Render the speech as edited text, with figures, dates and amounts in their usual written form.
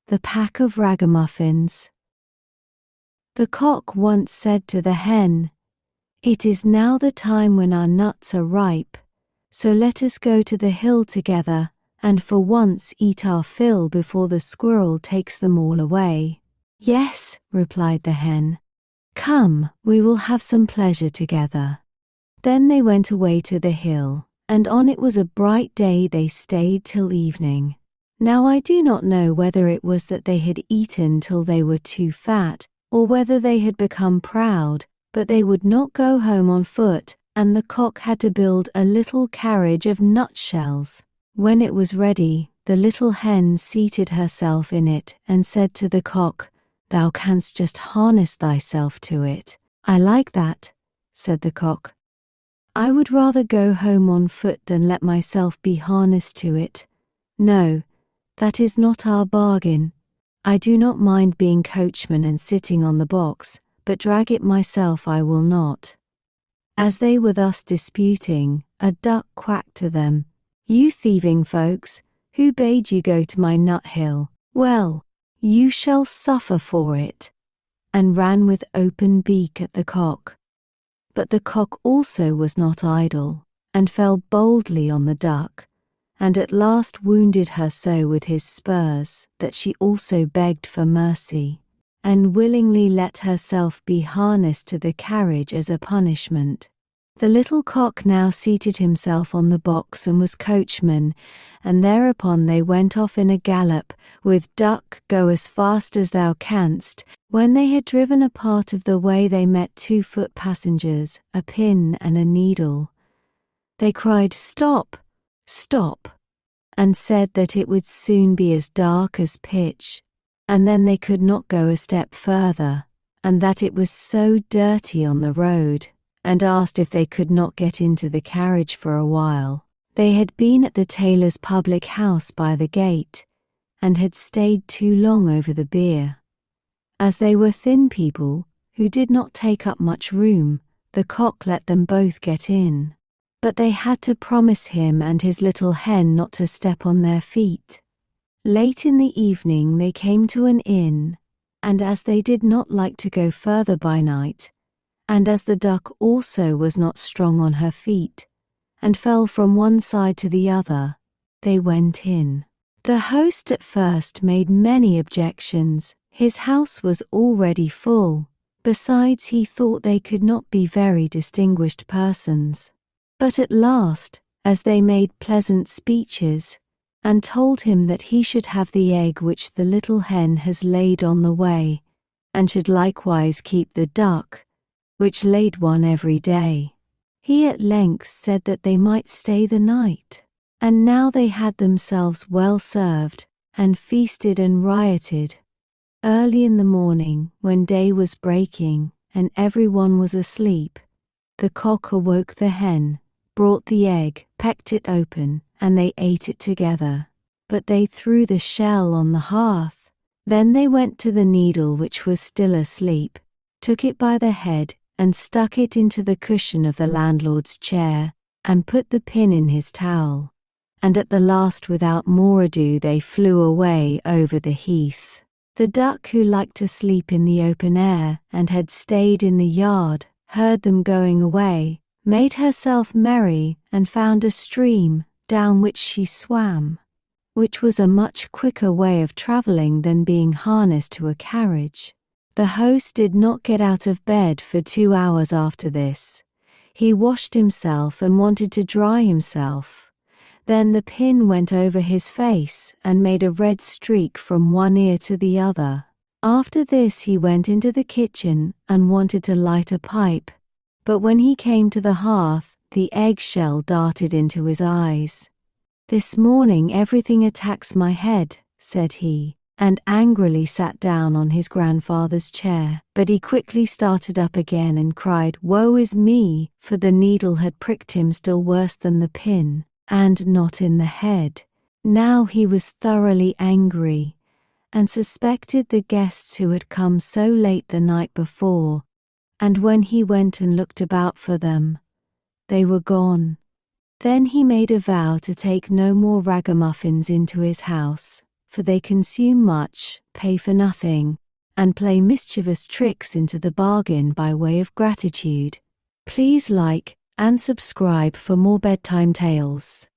The Pack of Ragamuffins. The cock once said to the hen, "It is now the time when our nuts are ripe, so let us go to the hill together, and for once eat our fill before the squirrel takes them all away." "Yes," replied the hen. "Come, we will have some pleasure together." Then they went away to the hill, and on it was a bright day they stayed till evening. Now I do not know whether it was that they had eaten till they were too fat, or whether they had become proud, but they would not go home on foot, and the cock had to build a little carriage of nutshells. When it was ready, the little hen seated herself in it and said to the cock, "Thou canst just harness thyself to it." "I like that," said the cock. "I would rather go home on foot than let myself be harnessed to it." "No, that is not our bargain. I do not mind being coachman and sitting on the box, but drag it myself I will not." As they were thus disputing, a duck quacked to them, "You thieving folks, who bade you go to my nut hill? Well, you shall suffer for it," and ran with open beak at the cock. But the cock also was not idle, and fell boldly on the duck, and at last wounded her so with his spurs that she also begged for mercy, and willingly let herself be harnessed to the carriage as a punishment. The little cock now seated himself on the box and was coachman, and thereupon they went off in a gallop, with "Duck, go as fast as thou canst." When they had driven a part of the way they met 2 foot passengers, a pin and a needle. They cried, "Stop! Stop!" and said that it would soon be as dark as pitch, and then they could not go a step further, and that it was so dirty on the road, and asked if they could not get into the carriage for a while. They had been at the tailor's public house by the gate, and had stayed too long over the beer. As they were thin people, who did not take up much room, the cock let them both get in. But they had to promise him and his little hen not to step on their feet. Late in the evening they came to an inn, and as they did not like to go further by night, and as the duck also was not strong on her feet, and fell from one side to the other, they went in. The host at first made many objections. His house was already full. Besides, he thought they could not be very distinguished persons. But at last, as they made pleasant speeches, and told him that he should have the egg which the little hen has laid on the way, and should likewise keep the duck, which laid one every day, he at length said that they might stay the night. And now they had themselves well served, and feasted and rioted. Early in the morning, when day was breaking, and every one was asleep, the cock awoke the hen, brought the egg, pecked it open, and they ate it together. But they threw the shell on the hearth. Then they went to the needle which was still asleep, took it by the head, and stuck it into the cushion of the landlord's chair, and put the pin in his towel. And at the last, without more ado, they flew away over the heath. The duck, who liked to sleep in the open air, and had stayed in the yard, heard them going away, made herself merry, and found a stream, down which she swam, which was a much quicker way of travelling than being harnessed to a carriage. The host did not get out of bed for 2 hours after this. He washed himself and wanted to dry himself. Then the pin went over his face and made a red streak from one ear to the other. After this he went into the kitchen and wanted to light a pipe, but when he came to the hearth, the eggshell darted into his eyes. "This morning everything attacks my head," said he, and angrily sat down on his grandfather's chair. But he quickly started up again and cried, "Woe is me!" for the needle had pricked him still worse than the pin, and not in the head. Now he was thoroughly angry, and suspected the guests who had come so late the night before, and when he went and looked about for them, they were gone. Then he made a vow to take no more ragamuffins into his house. for they consume much, pay for nothing, and play mischievous tricks into the bargain by way of gratitude. Please like and subscribe for more bedtime tales.